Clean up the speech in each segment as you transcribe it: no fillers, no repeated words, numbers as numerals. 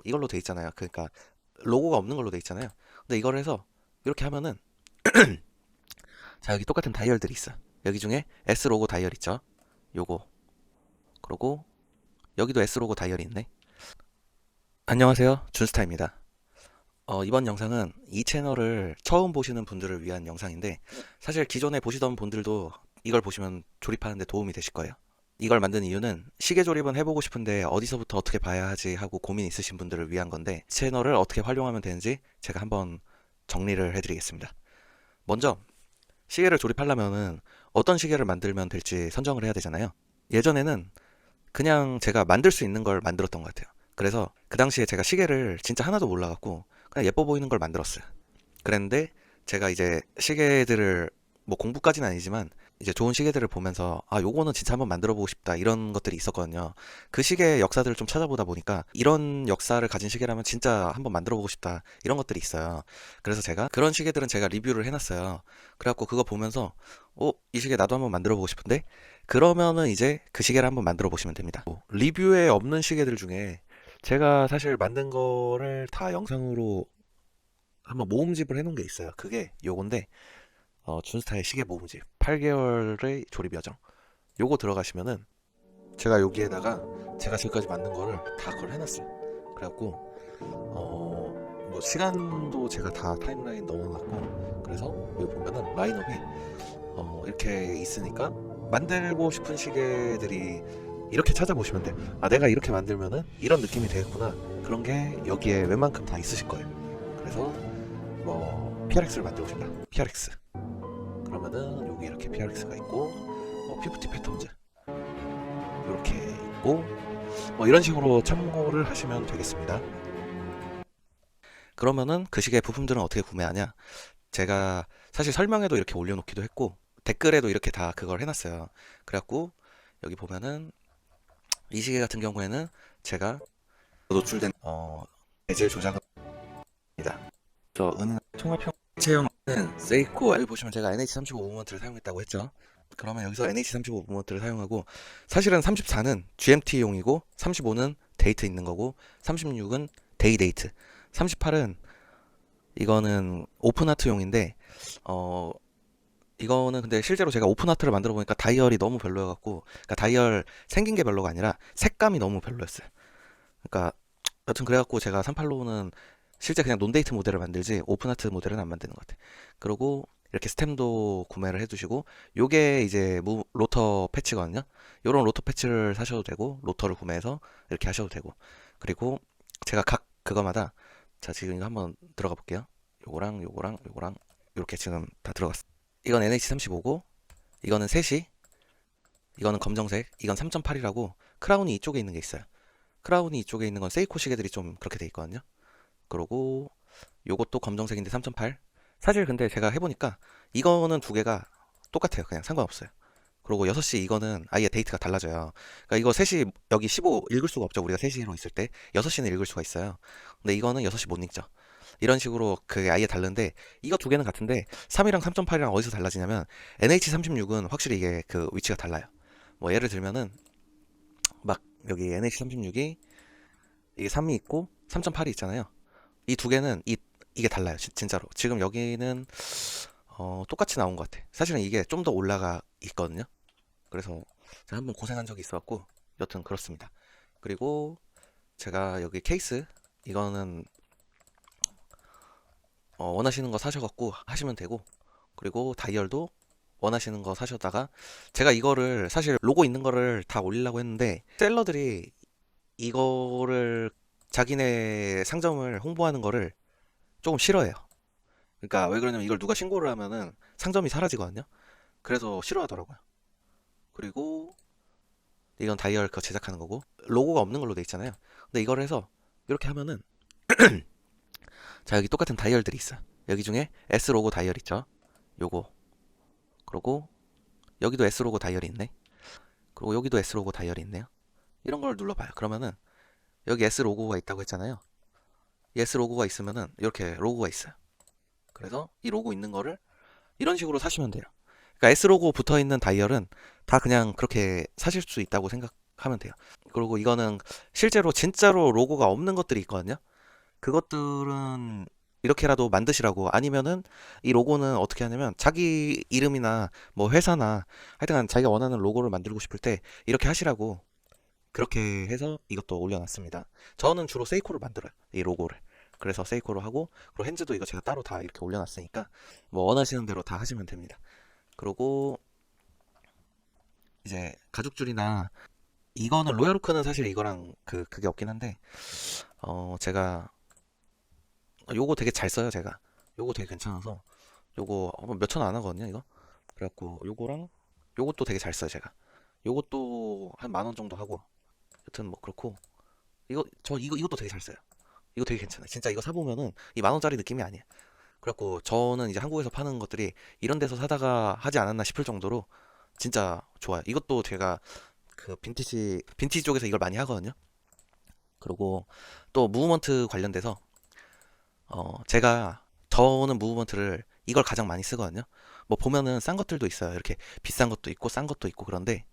이걸로 돼 있잖아요. 그러니까 로고가 없는 걸로 돼 있잖아요. 근데 이걸 해서 이렇게 하면은 자, 여기 똑같은 다이얼들이 있어. 여기 중에 S 로고 다이얼 있죠. 요거. 그리고 여기도 S 로고 다이얼이 있네. 안녕하세요. 준스타입니다. 이번 영상은 이 채널을 처음 보시는 분들을 위한 영상인데, 사실 기존에 보시던 분들도 이걸 보시면 조립하는데 도움이 되실 거예요. 이걸 만든 이유는 시계 조립은 해보고 싶은데 어디서부터 어떻게 봐야 하지 하고 고민 있으신 분들을 위한 건데, 채널을 어떻게 활용하면 되는지 제가 한번 정리를 해드리겠습니다. 먼저 시계를 조립하려면은 어떤 시계를 만들면 될지 선정을 해야 되잖아요. 예전에는 그냥 제가 만들 수 있는 걸 만들었던 것 같아요. 그래서 그 당시에 제가 시계를 진짜 하나도 몰라갖고 그냥 예뻐 보이는 걸 만들었어요. 그랬는데 제가 이제 시계들을 뭐 공부까지는 아니지만 이제 좋은 시계들을 보면서 아, 요거는 진짜 한번 만들어 보고 싶다, 이런 것들이 있었거든요. 그 시계의 역사들을 좀 찾아보다 보니까 이런 역사를 가진 시계라면 진짜 한번 만들어 보고 싶다, 이런 것들이 있어요. 그래서 제가 그런 시계들은 제가 리뷰를 해놨어요. 그래갖고 그거 보면서 이 시계 나도 한번 만들어 보고 싶은데, 그러면은 이제 그 시계를 한번 만들어 보시면 됩니다. 리뷰에 없는 시계들 중에 제가 사실 만든 거를 다 영상으로 한번 모음집을 해놓은 게 있어요. 그게 요건데, 준스타의 시계 모음집 8개월의 조립 여정, 요거 들어가시면은 제가 여기에다가 제가 지금까지 만든 거를 다 그걸 해놨어요. 그래갖고 뭐 시간도 제가 다 타임라인 넣어놨고, 그래서 여기 보면은 라인업이 이렇게 있으니까 만들고 싶은 시계들이 이렇게 찾아보시면 돼요. 아, 내가 이렇게 만들면은 이런 느낌이 되겠구나, 그런 게 여기에 웬만큼 다 있으실 거예요. 그래서 뭐 PRX를 만들고 싶다, PRX 그러면은 여기 이렇게 PRX가 있고, 피프티 패턴즈 이렇게 있고, 뭐 이런 식으로 참고를 하시면 되겠습니다. 그러면은 그 시계 부품들은 어떻게 구매하냐? 제가 사실 설명에도 이렇게 올려놓기도 했고 댓글에도 이렇게 다 그걸 해놨어요. 그래갖고 여기 보면은 이 시계 같은 경우에는 제가 노출된 베젤 조작입니다. 저 은은 통합형 체형은 세이코, 여기 보시면 제가 NH35 무브먼트를 사용했다고 했죠. 그러면 여기서 NH35 무브먼트를 사용하고, 사실은 34는 GMT용이고 35는 데이트 있는 거고 36은 데이 데이트, 38은 이거는 오픈하트용인데, 이거는 근데 실제로 제가 오픈하트를 만들어 보니까 다이얼이 너무 별로여갖고, 그러니까 다이얼 생긴 게 별로가 아니라 색감이 너무 별로였어요. 그러니까 여튼 그래갖고 제가 38로는 실제 그냥 논데이트 모델을 만들지 오픈하트 모델은 안 만드는 것 같아요. 그리고 이렇게 스템도 구매를 해두시고, 요게 이제 로터 패치거든요. 요런 로터 패치를 사셔도 되고 로터를 구매해서 이렇게 하셔도 되고, 그리고 제가 각 그거마다, 자 지금 이거 한번 들어가 볼게요. 요거랑 요거랑 요거랑 이렇게 지금 다 들어갔어. 이건 NH35고, 이거는 셋이, 이거는 검정색, 이건 3.8이라고 크라운이 이쪽에 있는 게 있어요. 크라운이 이쪽에 있는 건 세이코 시계들이 좀 그렇게 돼 있거든요. 그리고 요것도 검정색인데 3.8. 사실 근데 제가 해보니까 이거는 두 개가 똑같아요. 그냥 상관없어요. 그리고 6시 이거는 아예 데이트가 달라져요. 그러니까 이거 3시 여기 15 읽을 수가 없죠. 우리가 3시로 있을 때 6시는 읽을 수가 있어요. 근데 이거는 6시 못 읽죠. 이런 식으로 그게 아예 다른데, 이거 두 개는 같은데 3이랑 3.8이랑 어디서 달라지냐면 NH36은 확실히 이게 그 위치가 달라요. 뭐 예를 들면은 막 여기 NH36이 이게 3이 있고 3.8이 있잖아요. 이 두 개는 이게 달라요. 진짜로. 지금 여기는 똑같이 나온 것 같아. 사실은 이게 좀 더 올라가 있거든요. 그래서 제가 한번 고생한 적이 있어갖고 여튼 그렇습니다. 그리고 제가 여기 케이스, 이거는 원하시는 거 사셔갖고 하시면 되고, 그리고 다이얼도 원하시는 거 사셨다가, 제가 이거를 사실 로고 있는 거를 다 올리려고 했는데 셀러들이 이거를 자기네 상점을 홍보하는 거를 조금 싫어해요. 그러니까 왜 그러냐면 이걸 누가 신고를 하면은 상점이 사라지거든요. 그래서 싫어하더라고요. 그리고 이건 다이얼 그거 제작하는 거고 로고가 없는 걸로 돼 있잖아요. 근데 이걸 해서 이렇게 하면은 자, 여기 똑같은 다이얼들이 있어. 여기 중에 S 로고 다이얼 있죠. 요거. 그리고 여기도 S 로고 다이얼이 있네. 그리고 여기도 S 로고 다이얼이 있네요. 이런 걸 눌러봐요. 그러면은 여기 S 로고가 있다고 했잖아요. 이 S 로고가 있으면은 이렇게 로고가 있어요. 그래서 이 로고 있는 거를 이런 식으로 사시면 돼요. 그러니까 S 로고 붙어 있는 다이얼은 다 그냥 그렇게 사실 수 있다고 생각하면 돼요. 그리고 이거는 실제로 진짜로 로고가 없는 것들이 있거든요. 그것들은 이렇게라도 만드시라고. 아니면은 이 로고는 어떻게 하냐면 자기 이름이나 뭐 회사나 하여튼간 자기가 원하는 로고를 만들고 싶을 때 이렇게 하시라고, 그렇게 해서 이것도 올려놨습니다. 저는 주로 세이코를 만들어요, 이 로고를. 그래서 세이코로 하고, 그리고 핸즈도 이거 제가 따로 다 이렇게 올려놨으니까 뭐 원하시는 대로 다 하시면 됩니다. 그리고 이제 가죽줄이나, 이거는 로얄오크는 사실 이거랑 그게 없긴 한데, 제가 요거 되게 잘 써요, 제가. 요거 되게 괜찮아서. 요거 몇천 원 안 하거든요, 이거. 그래갖고 요거랑 요것도 되게 잘 써요, 제가. 요것도 한 만 원 정도 하고. 여튼 뭐 그렇고, 이것도 되게 잘 써요. 이거 되게 괜찮아요. 진짜 이거 사보면은 이 만 원짜리 느낌이 아니에요. 그래갖고 저는 이제 한국에서 파는 것들이 이런 데서 사다가 하지 않았나 싶을 정도로 진짜 좋아요. 이것도 제가 그 빈티지 쪽에서 이걸 많이 하거든요. 그리고 또 무브먼트 관련돼서, 제가 저는 무브먼트를 이걸 가장 많이 쓰거든요. 뭐 보면은 싼 것들도 있어요. 이렇게 비싼 것도 있고 싼 것도 있고. 그런데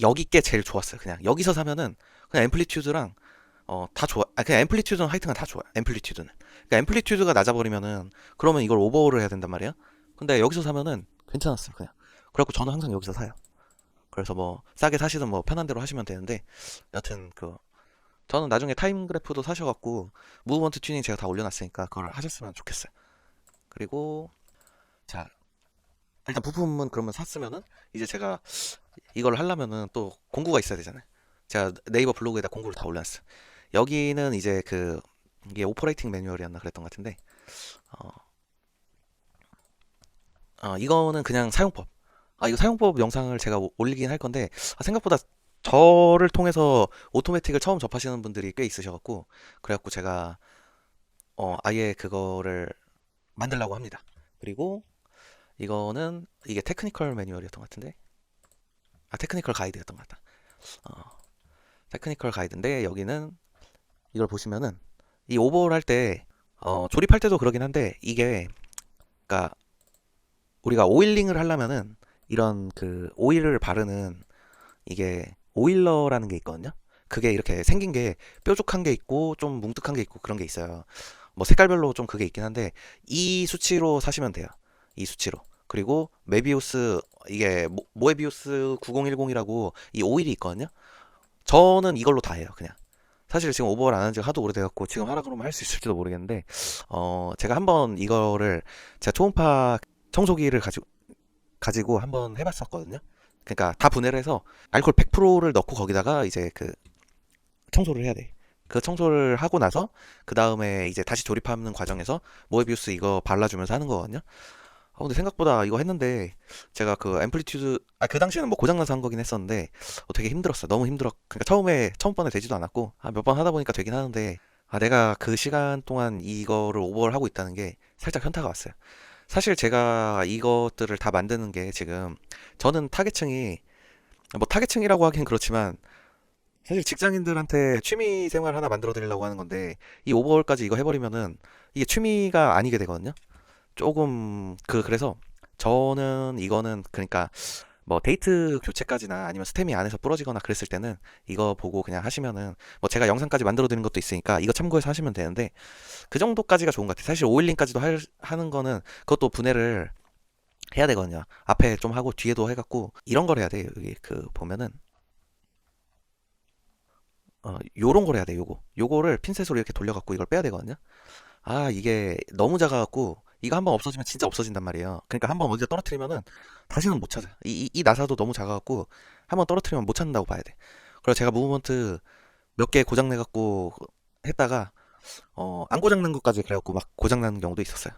여기 게 제일 좋았어요. 그냥 여기서 사면은 그냥 앰플리튜드랑 다 좋아. 그냥 앰플리튜드는 하여튼간 다 좋아요. 앰플리튜드는. 그러니까 앰플리튜드가 낮아버리면은 그러면 이걸 오버홀을 해야 된단 말이에요. 근데 여기서 사면은 괜찮았어요. 그냥. 그래갖고 저는 항상 여기서 사요. 그래서 뭐 싸게 사시든 뭐 편한 대로 하시면 되는데, 여튼 저는 나중에 타임그래프도 사셔갖고 무브먼트 튜닝 제가 다 올려놨으니까 그걸 하셨으면 좋겠어요. 그리고 자, 일단 부품은 그러면 샀으면은 이제 제가 이걸 하려면은 또 공구가 있어야 되잖아요. 제가 네이버 블로그에다 공구를 다 올려놨어요. 여기는 이제 이게 오퍼레이팅 매뉴얼이었나 그랬던 것 같은데, 어, 이거는 그냥 사용법. 이거 사용법 영상을 제가 올리긴 할 건데, 생각보다 저를 통해서 오토매틱을 처음 접하시는 분들이 꽤 있으셔갖고, 그래갖고 제가 아예 그거를 만들려고 합니다. 그리고 이거는 이게 테크니컬 매뉴얼이었던 것 같은데, 테크니컬 가이드였던 것 같다. 어, 테크니컬 가이드인데, 여기는 이걸 보시면은 이 오버홀 할 때, 조립할 때도 그러긴 한데, 이게 그러니까 우리가 오일링을 하려면은 이런 오일을 바르는, 이게 오일러라는 게 있거든요. 그게 이렇게 생긴 게 뾰족한 게 있고 좀 뭉툭한 게 있고 그런 게 있어요. 뭐 색깔별로 좀 그게 있긴 한데 이 수치로 사시면 돼요. 이 수치로. 그리고 메비우스, 이게 모에비우스 9010이라고 이 오일이 있거든요. 저는 이걸로 다 해요, 그냥. 사실 지금 오버를 안 한 지가 하도 오래돼갖고 지금 하라 그러면 할 수 있을지도 모르겠는데, 제가 한번 이거를 제가 초음파 청소기를 가지고 한번 해봤었거든요. 그러니까 다 분해를 해서 알코올 100%를 넣고 거기다가 이제 청소를 해야 돼. 그 청소를 하고 나서 그 다음에 이제 다시 조립하는 과정에서 모에비우스 이거 발라주면서 하는 거거든요. 근데 생각보다 이거 했는데 제가 그 앰플리튜드, 그 당시에는 뭐 고장나서 한 거긴 했었는데 되게 힘들었어. 너무 힘들어. 그러니까 처음 번에 되지도 않았고 몇 번 하다 보니까 되긴 하는데, 내가 그 시간 동안 이거를 오버를 하고 있다는 게 살짝 현타가 왔어요. 사실 제가 이것들을 다 만드는 게 지금, 저는 타겟층이 뭐 타겟층이라고 하긴 그렇지만 사실 직장인들한테 취미 생활 하나 만들어 드리려고 하는 건데, 이 오버홀까지 이거 해버리면은 이게 취미가 아니게 되거든요. 조금 그래서 저는 이거는 그러니까 뭐 데이트 교체까지나 아니면 스템이 안에서 부러지거나 그랬을 때는 이거 보고 그냥 하시면은, 뭐 제가 영상까지 만들어 드리는 것도 있으니까 이거 참고해서 하시면 되는데, 그 정도까지가 좋은 것 같아요. 사실 오일링까지도 하는 거는 그것도 분해를 해야 되거든요. 앞에 좀 하고 뒤에도 해갖고 이런 걸 해야 돼요. 여기 보면은 요런 걸 해야 돼. 요거를 핀셋으로 이렇게 돌려갖고 이걸 빼야 되거든요. 이게 너무 작아갖고 이거 한번 없어지면 진짜 없어진단 말이에요. 그러니까 한번 어디다 떨어뜨리면은 다시는 못 찾아. 이 나사도 너무 작아갖고 한번 떨어뜨리면 못 찾는다고 봐야 돼. 그래서 제가 무브먼트 몇 개 고장 내갖고 했다가 안 고장 난 것까지 그래갖고 막 고장 나는 경우도 있었어요.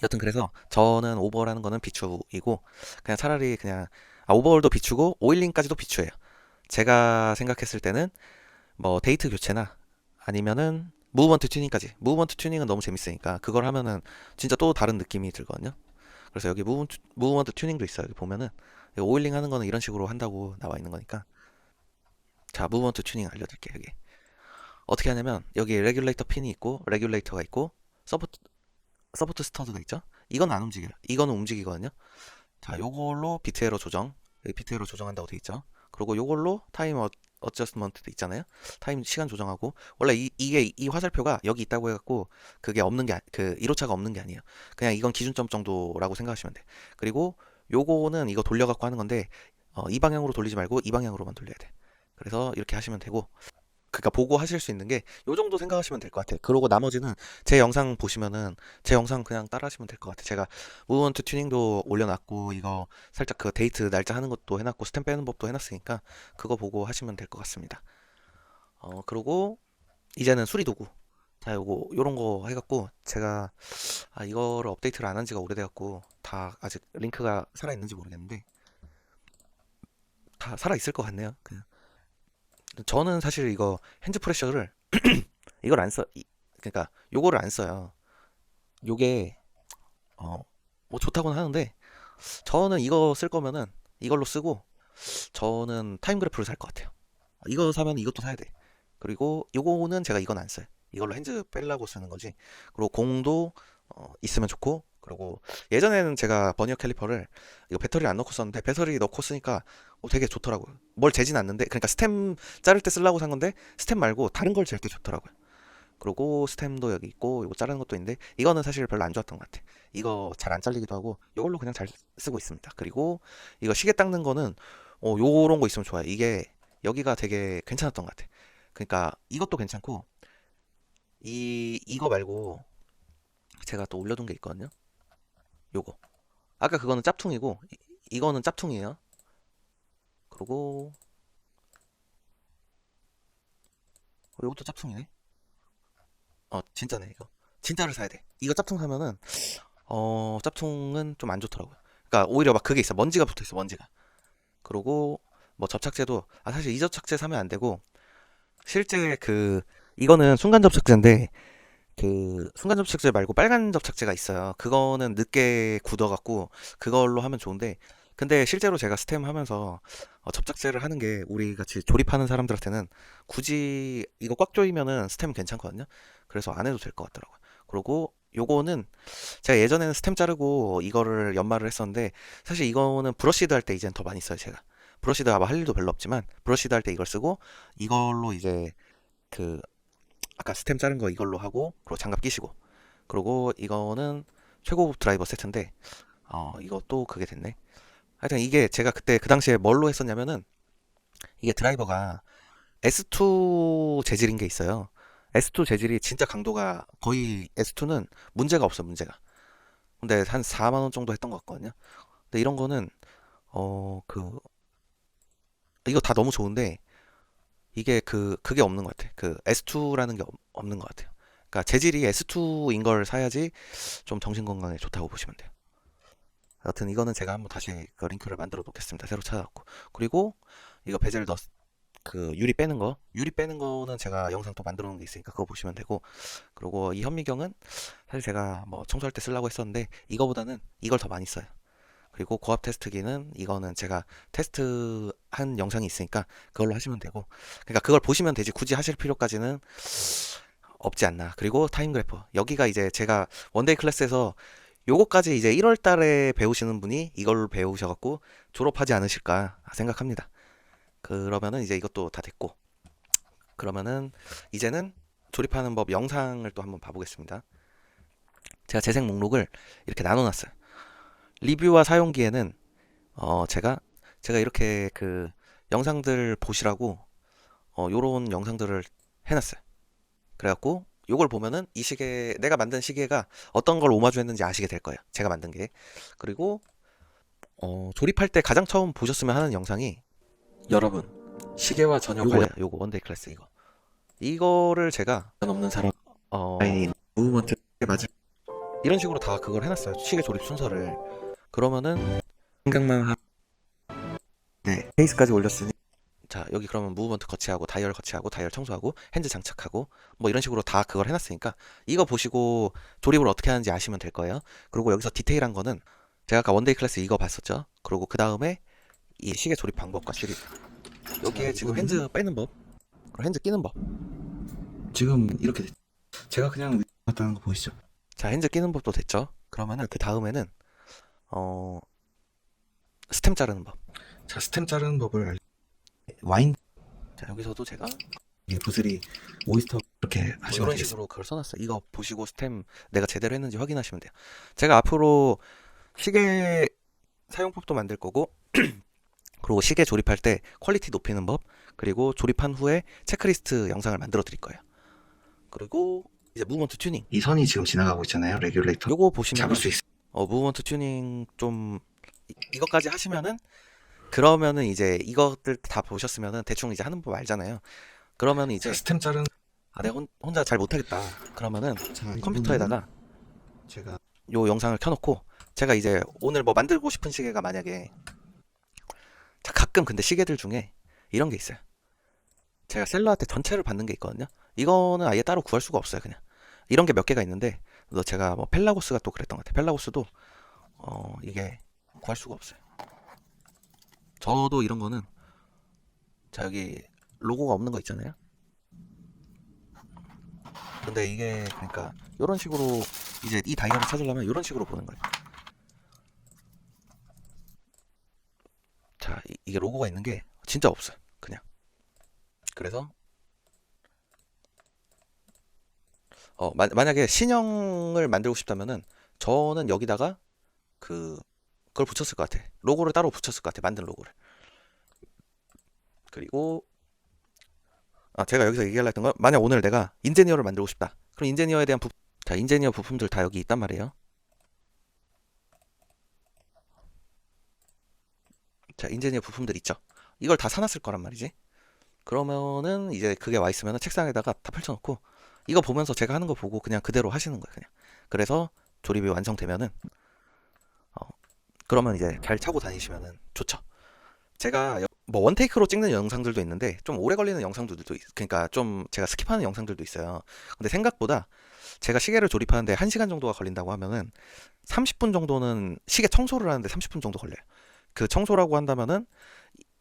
여튼 그래서 저는 오버홀하는 거는 비추이고, 그냥 차라리 그냥 오버홀도 비추고 오일링까지도 비추예요. 제가 생각했을 때는 뭐 데이트 교체나 아니면은 무브먼트 튜닝은 너무 재밌으니까 그걸 하면은 진짜 또 다른 느낌이 들거든요. 그래서 여기 무브먼트 튜닝도 있어요. 여기 보면은 오일링 하는 거는 이런 식으로 한다고 나와 있는 거니까. 자, 무브먼트 튜닝 알려드릴게요. 여기 어떻게 하냐면 여기 레귤레이터 핀이 있고 레귤레이터가 있고 서포트 스터드가 있죠. 이건 안 움직여요. 이거는 움직이거든요. 자, 요걸로 비트 에러 조정, 여기 비트 에러 조정한다고 돼 있죠. 그리고 요걸로 타임 어저스먼트도 있잖아요. 타임 시간 조정하고 원래 이게 이 화살표가 여기 있다고 해갖고 그게 없는 게 그 1호차가 없는 게 아니에요. 그냥 이건 기준점 정도라고 생각하시면 돼. 그리고 요거는 이거 돌려갖고 하는 건데 이 방향으로 돌리지 말고 이 방향으로만 돌려야 돼. 그래서 이렇게 하시면 되고 그러니까 보고 하실 수 있는 게 요 정도 생각하시면 될 것 같아요. 그러고 나머지는 제 영상 보시면은 제 영상 그냥 따라 하시면 될 것 같아요. 제가 무브먼트 튜닝도 올려놨고 이거 살짝 그 데이트 날짜 하는 것도 해놨고 스탬 빼는 법도 해놨으니까 그거 보고 하시면 될 것 같습니다. 그리고 이제는 수리 도구. 자, 요런 거 해갖고 제가 이거를 업데이트를 안 한 지가 오래돼갖고 다 아직 링크가 살아있는지 모르겠는데 다 살아있을 것 같네요. 저는 사실 이거 핸즈 프레셔를 이걸 안 써, 그러니까 요거를 안 써요. 요게 뭐 좋다고는 하는데 저는 이거 쓸 거면은 이걸로 쓰고 저는 타임 그래프를 살 것 같아요. 이거 사면 이것도 사야 돼. 그리고 요거는 제가 이건 안 써요. 이걸로 핸즈 빼려고 쓰는 거지. 그리고 공도 있으면 좋고 그리고 예전에는 제가 버니어 캘리퍼를 이거 배터리 안 넣고 썼는데 배터리 넣고 쓰니까 되게 좋더라고요. 뭘 재진 않는데 그러니까 스템 자를 때 쓰려고 산 건데 스템 말고 다른 걸 잴 때 좋더라고요. 그리고 스템도 여기 있고 이거 자르는 것도 있는데 이거는 사실 별로 안 좋았던 것 같아. 이거 잘 안 잘리기도 하고 이걸로 그냥 잘 쓰고 있습니다. 그리고 이거 시계 닦는 거는 요런 거 있으면 좋아요. 이게 여기가 되게 괜찮았던 것 같아. 그러니까 이것도 괜찮고 이거 말고 제가 또 올려둔 게 있거든요. 요거 아까 그거는 짭퉁이고 이거는 짭퉁이에요. 그리고 요것도 짭퉁이네. 진짜네 이거. 진짜를 사야 돼. 이거 짭퉁 사면은 짭퉁은 좀 안 좋더라고요. 그러니까 오히려 막 그게 있어. 먼지가 붙어 있어, 먼지가. 그리고 뭐 접착제도 사실 이 접착제 사면 안 되고 실제 이거는 순간 접착제인데 그 순간 접착제 말고 빨간 접착제가 있어요. 그거는 늦게 굳어갖고 그걸로 하면 좋은데 근데 실제로 제가 스템 하면서 접착제를 하는 게 우리 같이 조립하는 사람들한테는 굳이 이거 꽉 조이면은 스템 괜찮거든요. 그래서 안 해도 될 것 같더라고요. 그리고 요거는 제가 예전에는 스템 자르고 이거를 연마를 했었는데 사실 이거는 브러쉬드 할 때 이젠 더 많이 써요 제가. 브러쉬드 아마 할 일도 별로 없지만 브러쉬드 할 때 이걸 쓰고 이걸로 이제 그 아까 스템 자른 거 이걸로 하고 그리고 장갑 끼시고 그리고 이거는 최고급 드라이버 세트인데 이것도 그게 됐네. 하여튼 이게 제가 그때 그 당시에 뭘로 했었냐면은 이게 드라이버가 S2 재질인 게 있어요. S2 재질이 진짜 강도가 거의 S2는 문제가 없어 문제가. 근데 한 4만 원 정도 했던 것 같거든요. 근데 이런 거는 어 그 이거 다 너무 좋은데 이게 그게 없는 것 같아. 그 S2라는 게 없는 것 같아요. 그러니까 재질이 S2인 걸 사야지 좀 정신 건강에 좋다고 보시면 돼요. 여튼 이거는 제가 한번 다시 그 링크를 만들어 놓겠습니다. 새로 찾아갖고. 그리고 이거 베젤 유리 빼는 거. 유리 빼는 거는 제가 영상 또 만들어 놓은 게 있으니까 그거 보시면 되고. 그리고 이 현미경은 사실 제가 뭐 청소할 때 쓰려고 했었는데 이거보다는 이걸 더 많이 써요. 그리고 고압 테스트기는 이거는 제가 테스트한 영상이 있으니까 그걸로 하시면 되고. 그러니까 그걸 보시면 되지 굳이 하실 필요까지는 없지 않나. 그리고 타임 그래퍼. 여기가 이제 제가 원데이 클래스에서 요거까지 이제 1월 달에 배우시는 분이 이걸 배우셔갖고 졸업하지 않으실까 생각합니다. 그러면은 이제 이것도 다 됐고. 그러면은 이제는 조립하는 법 영상을 또 한번 봐보겠습니다. 제가 재생 목록을 이렇게 나눠놨어요. 리뷰와 사용기에는 제가 이렇게 영상들 보시라고 요런 영상들을 해놨어요. 그래갖고 요걸 보면은 이 시계 내가 만든 시계가 어떤 걸 오마주 했는지 아시게 될 거예요. 제가 만든 게. 그리고 조립할 때 가장 처음 보셨으면 하는 영상이 여러분, 시계와 전혀 요거예요. 관련 요거 원데이 클래스 이거를 제가 없는 사람 어 라인이 무브먼트 맞을 이런 식으로 다 그걸 해놨어요. 시계 조립 순서를. 그러면은 생각만 하면 네, 케이스까지 올렸으니 자 여기 그러면 무브먼트 거치하고 다이얼 거치하고 다이얼 청소하고 핸즈 장착하고 뭐 이런 식으로 다 그걸 해놨으니까 이거 보시고 조립을 어떻게 하는지 아시면 될 거예요. 그리고 여기서 디테일한 거는 제가 아까 원데이 클래스 이거 봤었죠. 그리고 그 다음에 이 시계 조립 방법과 시리 여기에 지금 핸즈 빼는 법 그리고 핸즈 끼는 법. 지금 이렇게 됐 제가 그냥 왔다는 거 보이시죠? 자 핸즈 끼는 법도 됐죠. 그러면은 그 다음에는 어 스템 자르는 법. 자, 스템 자르는 법을 와인 자, 여기서도 제가 이게 구슬이 오이스터 이렇게 뭐 하시면 이런 되겠습니다. 식으로 그걸 써놨어요. 이거 보시고 스템 내가 제대로 했는지 확인하시면 돼요. 제가 앞으로 시계 사용법도 만들 거고, 그리고 시계 조립할 때 퀄리티 높이는 법, 그리고 조립한 후에 체크리스트 영상을 만들어 드릴 거예요. 그리고 이제 무브먼트 튜닝. 이 선이 지금 지나가고 있잖아요. 레귤레이터 요거 잡을 보시면은 수 있어요. 무브먼트 튜닝 좀 이것까지 하시면은, 그러면은 이제 이것들 다 보셨으면은 대충 이제 하는 법 알잖아요. 그러면 이제 자, 스템 자른 내가 혼자 잘 못하겠다. 그러면은 자, 이 컴퓨터에다가 부분은 제가 요 영상을 켜놓고, 제가 이제 오늘 뭐 만들고 싶은 시계가 만약에, 자, 가끔 근데 시계들 중에 이런 게 있어요. 제가 셀러한테 전체를 받는 게 있거든요. 이거는 아예 따로 구할 수가 없어요. 그냥 이런 게 몇 개가 있는데, 제가 뭐 펠라고스가 또 그랬던 것 같아요. 펠라고스도 이게 구할 수가 없어요. 저도 이런 거는, 자, 여기 로고가 없는 거 있잖아요. 근데 이게 그러니까 이런 식으로 이제 이 다이얼을 찾으려면 이런 식으로 보는 거예요. 자, 이게 로고가 있는 게 진짜 없어요. 그냥. 그래서 만약에 신형을 만들고 싶다면은 저는 여기다가 그걸 붙였을 것 같아. 로고를 따로 붙였을 것 같아. 만든 로고를. 그리고 제가 여기서 얘기하려 했던 건, 만약 오늘 내가 인제니어를 만들고 싶다. 그럼 인제니어에 대한 자, 인제니어 부품들 다 여기 있단 말이에요. 자, 인제니어 부품들 있죠. 이걸 다 사놨을 거란 말이지. 그러면은 이제 그게 와 있으면 책상에다가 다 펼쳐놓고, 이거 보면서 제가 하는 거 보고 그냥 그대로 하시는 거예요. 그냥. 그래서 조립이 완성되면은 그러면 이제 잘 차고 다니시면은 좋죠. 제가 뭐 원테이크로 찍는 영상들도 있는데 좀 오래 걸리는 영상들도 그러니까 좀 제가 스킵하는 영상들도 있어요. 근데 생각보다 제가 시계를 조립하는데 1시간 정도가 걸린다고 하면은 30분 정도는 시계 청소를 하는데 30분 정도 걸려요. 그 청소라고 한다면은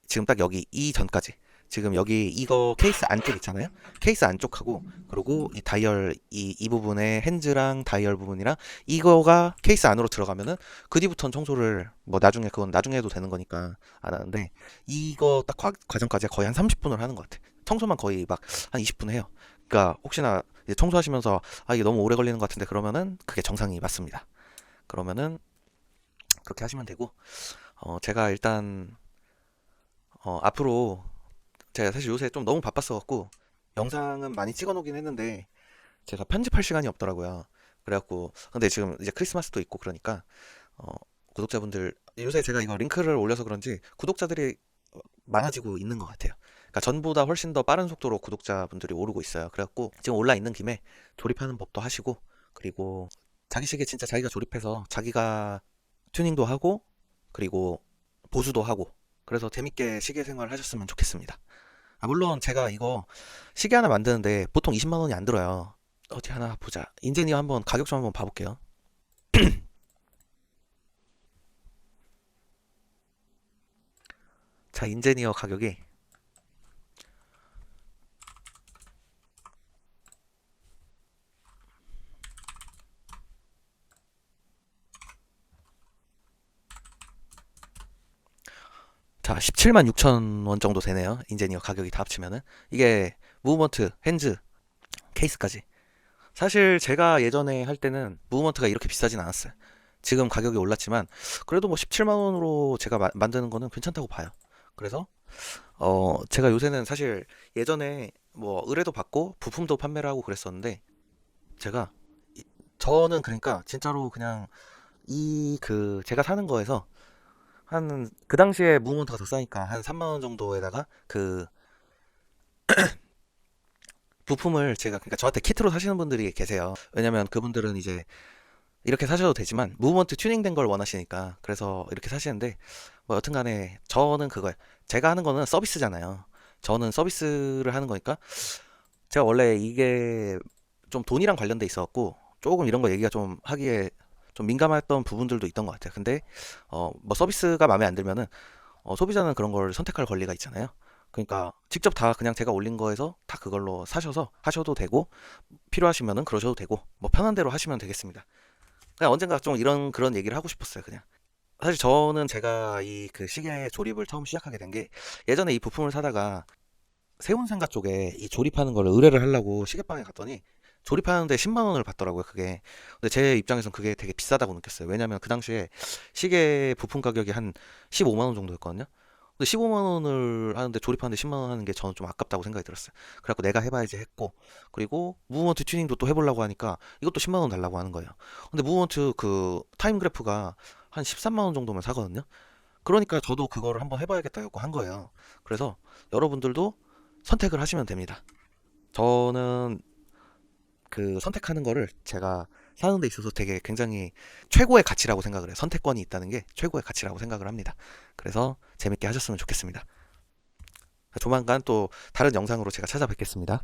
지금 딱 여기 이 전까지, 지금 여기 이거 케이스 안쪽 있잖아요. 케이스 안쪽하고, 그리고 이 다이얼 이 부분에 핸즈랑 다이얼 부분이랑 이거가 케이스 안으로 들어가면은 그 뒤부터는 청소를 뭐 나중에, 그건 나중에 해도 되는 거니까 안 하는데, 이거 딱 과정까지 거의 한 30분을 하는 것 같아. 청소만 거의 막 한 20분 해요. 그러니까 혹시나 이제 청소하시면서 이게 너무 오래 걸리는 것 같은데, 그러면은 그게 정상이 맞습니다. 그러면은 그렇게 하시면 되고, 제가 일단 앞으로, 제가 사실 요새 좀 너무 바빴어갖고 영상은 많이 찍어놓긴 했는데 제가 편집할 시간이 없더라고요. 그래갖고 근데 지금 이제 크리스마스도 있고 그러니까 어, 구독자분들, 요새 제가 이거 링크를 올려서 그런지 구독자들이 많아지고 있는 것 같아요. 그러니까 전보다 훨씬 더 빠른 속도로 구독자분들이 오르고 있어요. 그래갖고 지금 올라 있는 김에 조립하는 법도 하시고, 그리고 자기 시계 진짜 자기가 조립해서 자기가 튜닝도 하고, 그리고 보수도 하고, 그래서 재밌게 시계 생활 하셨으면 좋겠습니다. 물론 제가 이거 시계 하나 만드는데 보통 20만 원이 안 들어요. 어디 하나 보자. 인제니어 한번 가격 좀 한번 봐볼게요. 자, 인제니어 가격이 자, 17만 6천 원 정도 되네요. 인제니어 가격이 다 합치면은. 이게 무브먼트, 핸즈, 케이스까지. 사실 제가 예전에 할 때는 무브먼트가 이렇게 비싸진 않았어요. 지금 가격이 올랐지만 그래도 뭐 17만 원으로 제가 만드는 거는 괜찮다고 봐요. 그래서 제가 요새는 사실 예전에 뭐 의뢰도 받고 부품도 판매를 하고 그랬었는데, 제가 저는 그러니까 진짜로 그냥 제가 사는 거에서 한 그 당시에 무브먼트가 더 싸니까 한 3만 원 정도에다가 그 부품을, 제가 그러니까 저한테 키트로 사시는 분들이 계세요. 왜냐면 그분들은 이제 이렇게 사셔도 되지만 무브먼트 튜닝된 걸 원하시니까, 그래서 이렇게 사시는데, 뭐 여튼간에 저는 그거예요. 제가 하는 거는 서비스잖아요. 저는 서비스를 하는 거니까, 제가 원래 이게 좀 돈이랑 관련돼 있어갖고 조금 이런 거 얘기가 좀 하기에 좀 민감했던 부분들도 있던 것 같아요. 근데 뭐 서비스가 마음에 안 들면은 소비자는 그런 걸 선택할 권리가 있잖아요. 그러니까 직접 다 그냥 제가 올린 거에서 다 그걸로 사셔서 하셔도 되고, 필요하시면은 그러셔도 되고, 뭐 편한 대로 하시면 되겠습니다. 그냥 언젠가 좀 이런 그런 얘기를 하고 싶었어요. 그냥 사실 저는 제가 이 그 시계 조립을 처음 시작하게 된 게, 예전에 이 부품을 사다가 세운상가 쪽에 이 조립하는 거를 의뢰를 하려고 시계방에 갔더니 조립하는데 10만 원을 받더라고요, 그게. 근데 제 입장에선 그게 되게 비싸다고 느꼈어요. 왜냐면 그 당시에 시계 부품 가격이 한 15만 원 정도였거든요. 근데 15만 원을 하는데 조립하는데 10만 원 하는 게 저는 좀 아깝다고 생각이 들었어요. 그래갖고 내가 해봐야지 했고, 그리고 무브먼트 튜닝도 또 해보려고 하니까 이것도 10만 원 달라고 하는 거예요. 근데 무브먼트 그 타임 그래프가 한 13만 원 정도면 사거든요. 그러니까 저도 그거를 한번 해봐야겠다고 한 거예요. 그래서 여러분들도 선택을 하시면 됩니다. 저는 그 선택하는 거를 제가 사는 데 있어서 되게 굉장히 최고의 가치라고 생각을 해요. 선택권이 있다는 게 최고의 가치라고 생각을 합니다. 그래서 재밌게 하셨으면 좋겠습니다. 조만간 또 다른 영상으로 제가 찾아뵙겠습니다.